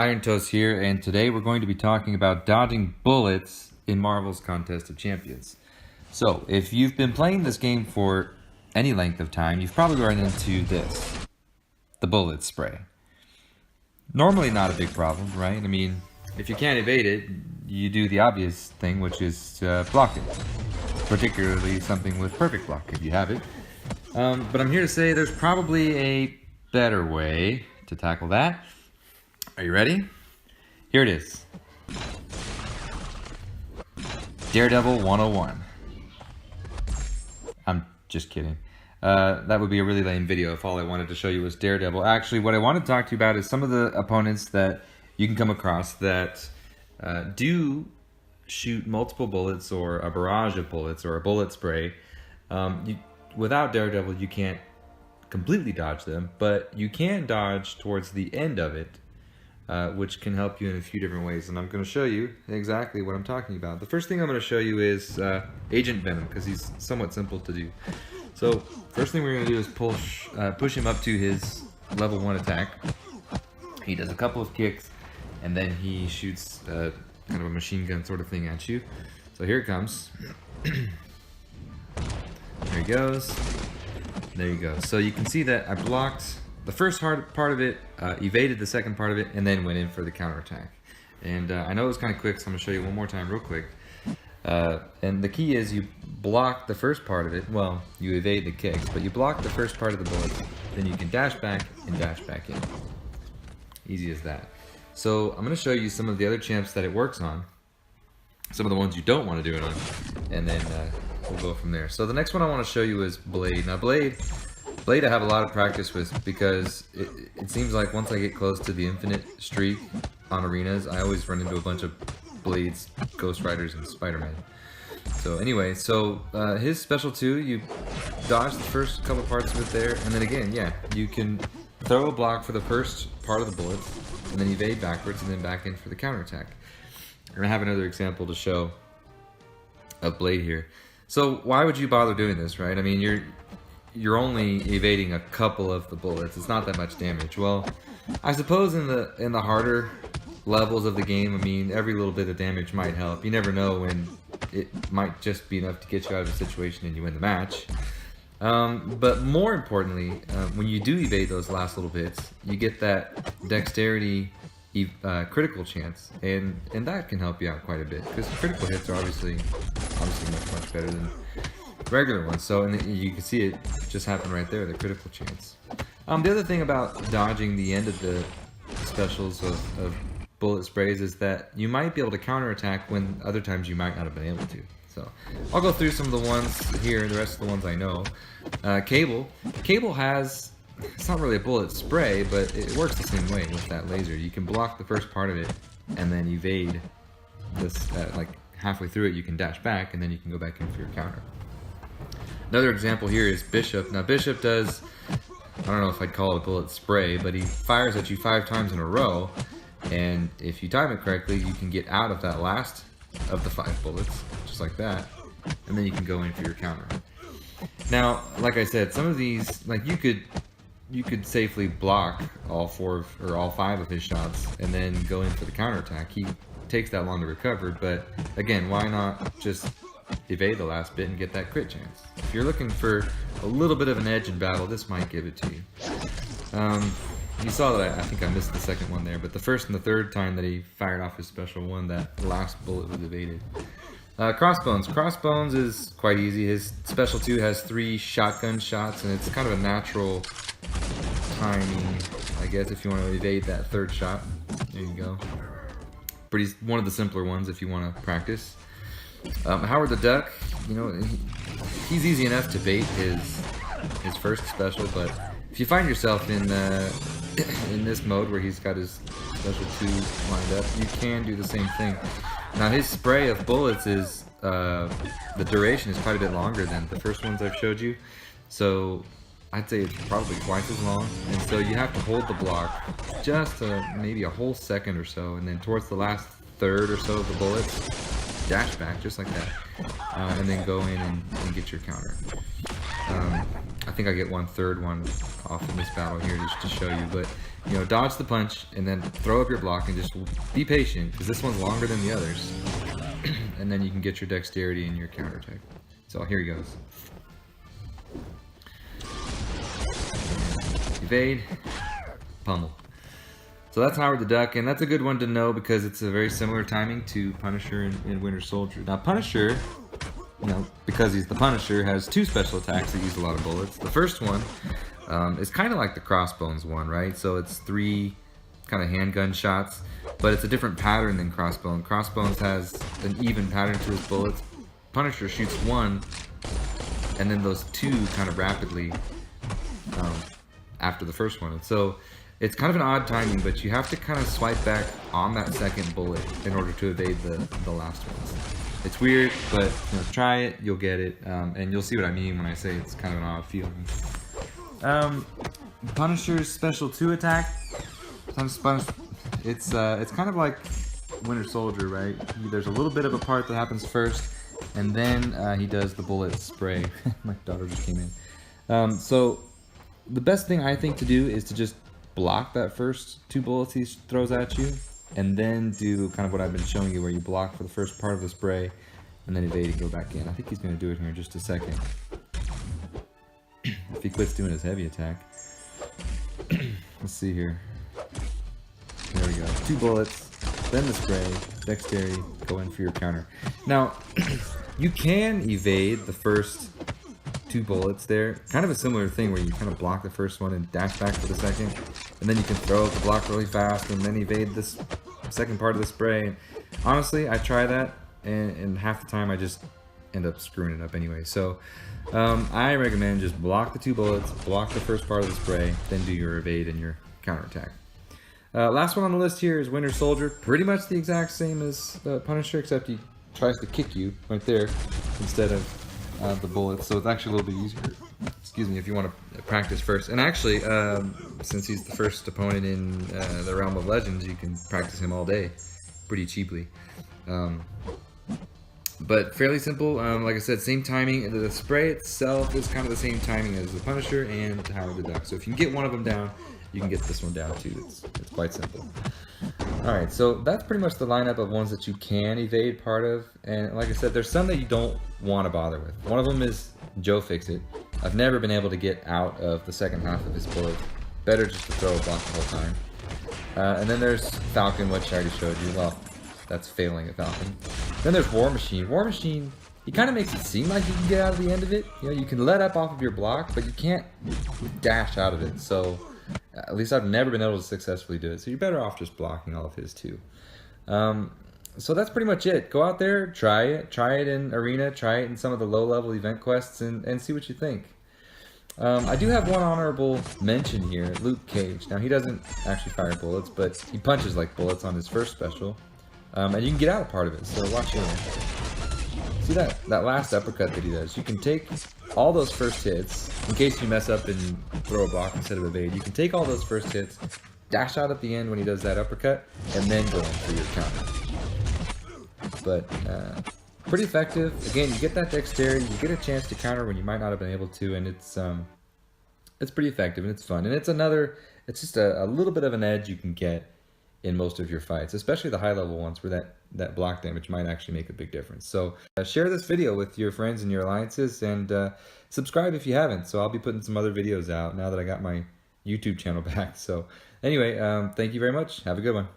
Iron Toast here, and today we're going to be talking about dodging bullets in Marvel's Contest of Champions. So, if you've been playing this game for any length of time, you've probably run into this, the bullet spray. Normally not a big problem, right? I mean, if you can't evade it, you do the obvious thing, which is block it. Particularly something with perfect block, if you have it. But I'm here to say there's probably a better way to tackle that. Are you ready? Here it is. Daredevil 101. I'm just kidding. That would be a really lame video if all I wanted to show you was Daredevil. Actually, what I want to talk to you about is some of the opponents that you can come across that do shoot multiple bullets or a barrage of bullets or a bullet spray. Without Daredevil, you can't completely dodge them, but you can dodge towards the end of it. Which can help you in a few different ways, and I'm going to show you exactly what I'm talking about. The first thing I'm going to show you is Agent Venom, because he's somewhat simple to do. So, first thing we're going to do is push him up to his level 1 attack. He does a couple of kicks, and then he shoots kind of a machine gun sort of thing at you. So here it comes. There he goes. There you go. So you can see that I blocked the first part of it, evaded the second part of it, and then went in for the counterattack. And I know it was kind of quick, so I'm going to show you one more time real quick. And the key is you block the first part of it. Well, you evade the kicks, but you block the first part of the bullet, then you can dash back and dash back in. Easy as that. So I'm going to show you some of the other champs that it works on, some of the ones you don't want to do it on, and then we'll go from there. So the next one I want to show you is Blade. Now Blade I have a lot of practice with, because it seems like once I get close to the infinite streak on arenas, I always run into a bunch of Blades, Ghost Riders, and Spider-Man. So anyway, his special 2, you dodge the first couple parts of it there, and then again, yeah, you can throw a block for the first part of the bullets, and then evade backwards, and then back in for the counterattack. We're going to have another example to show of Blade here. So why would you bother doing this, right? I mean, you're only evading a couple of the bullets. It's not that much damage. Well, I suppose in the harder levels of the game, I mean, every little bit of damage might help. You never know when it might just be enough to get you out of a situation and you win the match. But more importantly, when you do evade those last little bits, you get that dexterity critical chance, and that can help you out quite a bit, because critical hits are obviously much better than regular ones. So, and you can see it just happen right there, the critical chance. The other thing about dodging the end of the specials of bullet sprays is that you might be able to counterattack when other times you might not have been able to. So I'll go through some of the ones here, the rest of the ones I know. Cable has, it's not really a bullet spray, but it works the same way with that laser. You can block the first part of it and then evade this, like halfway through it you can dash back, and then you can go back in for your counter. Another example here is Bishop. Now Bishop does, I don't know if I'd call it a bullet spray, but he fires at you 5 times in a row, and if you time it correctly, you can get out of that last of the 5 bullets, just like that, and then you can go in for your counter. Now, like I said, some of these, like you could safely block all 4 or all 5 of his shots and then go in for the counterattack. He takes that long to recover, but again, why not just evade the last bit and get that crit chance? If you're looking for a little bit of an edge in battle, this might give it to you. You saw that I think I missed the second one there, but the first and the third time that he fired off his special one, that last bullet was evaded. Crossbones. Crossbones is quite easy. His special 2 has 3 shotgun shots, and it's kind of a natural timing, I guess, if you want to evade that third shot. There you go. But he's one of the simpler ones if you want to practice. Howard the Duck, you know, he's easy enough to bait his first special, but if you find yourself in this mode where he's got his special 2 lined up, you can do the same thing. Now his spray of bullets is, the duration is quite a bit longer than the first ones I've showed you, so I'd say it's probably twice as long, and so you have to hold the block just maybe a whole second or so, and then towards the last third or so of the bullets, dash back just like that, and then go in and get your counter. I think I get 1/3 one off in this battle here just to show you, but you know, dodge the punch and then throw up your block and just be patient because this one's longer than the others. And then you can get your dexterity and your counterattack. So here he goes. Evade, pummel. So that's Howard the Duck, and that's a good one to know because it's a very similar timing to Punisher and Winter Soldier. Now Punisher, you know, because he's the Punisher, has two special attacks that use a lot of bullets. The first one is kind of like the Crossbones one, right? So it's 3 kind of handgun shots, but it's a different pattern than Crossbones. Crossbones has an even pattern to his bullets. Punisher shoots 1, and then those 2 kind of rapidly after the first one. And so it's kind of an odd timing, but you have to kind of swipe back on that second bullet in order to evade the last ones. It's weird, but you know, try it, you'll get it, and you'll see what I mean when I say it's kind of an odd feeling. Punisher's special 2 attack. It's kind of like Winter Soldier, right? There's a little bit of a part that happens first, and then he does the bullet spray. My daughter just came in. So the best thing I think to do is to just block that first 2 bullets he throws at you, and then do kind of what I've been showing you, where you block for the first part of the spray, and then evade and go back in. I think he's going to do it here in just a second. If he quits doing his heavy attack. Let's see here. There we go. 2 bullets, then the spray, dexterity, go in for your counter. Now, you can evade the first 2 bullets there. Kind of a similar thing where you kind of block the first one and dash back for the second, and then you can throw out the block really fast and then evade this second part of the spray. And honestly, I try that, and half the time I just end up screwing it up anyway. So I recommend just block the 2 bullets, block the first part of the spray, then do your evade and your counterattack. Last one on the list here is Winter Soldier. Pretty much the exact same as Punisher, except he tries to kick you right there instead of the bullets, so it's actually a little bit easier. Excuse me, if you want to practice first. And actually, since he's the first opponent in the realm of Legends, you can practice him all day, pretty cheaply. But fairly simple. Like I said, same timing. The spray itself is kind of the same timing as the Punisher and Howard the Duck. So if you can get one of them down, you can get this one down too. It's quite simple. Alright, so that's pretty much the lineup of ones that you can evade part of. And like I said, there's some that you don't want to bother with. One of them is Joe Fix-It. I've never been able to get out of the second half of his bullet. Better just to throw a block the whole time. And then there's Falcon, which I already showed you. Well, that's failing at Falcon. Then there's War Machine. War Machine, he kind of makes it seem like you can get out of the end of it. You know, you can let up off of your block, but you can't dash out of it. So at least I've never been able to successfully do it. So you're better off just blocking all of his too. So that's pretty much it. Go out there, try it. Try it in Arena. Try it in some of the low-level event quests and see what you think. I do have one honorable mention here, Luke Cage. Now, he doesn't actually fire bullets, but he punches like bullets on his first special. And you can get out a part of it, so watch here. See that last uppercut that he does? You can take all those first hits, in case you mess up and throw a block instead of evade. You can take all those first hits, dash out at the end when he does that uppercut, and then go in for your counter. But pretty effective. Again, you get that dexterity, you get a chance to counter when you might not have been able to, and it's pretty effective and it's fun. And it's just a little bit of an edge you can get in most of your fights, especially the high level ones where that block damage might actually make a big difference. So share this video with your friends and your alliances, and subscribe if you haven't. So I'll be putting some other videos out now that I got my YouTube channel back. So anyway, thank you very much. Have a good one.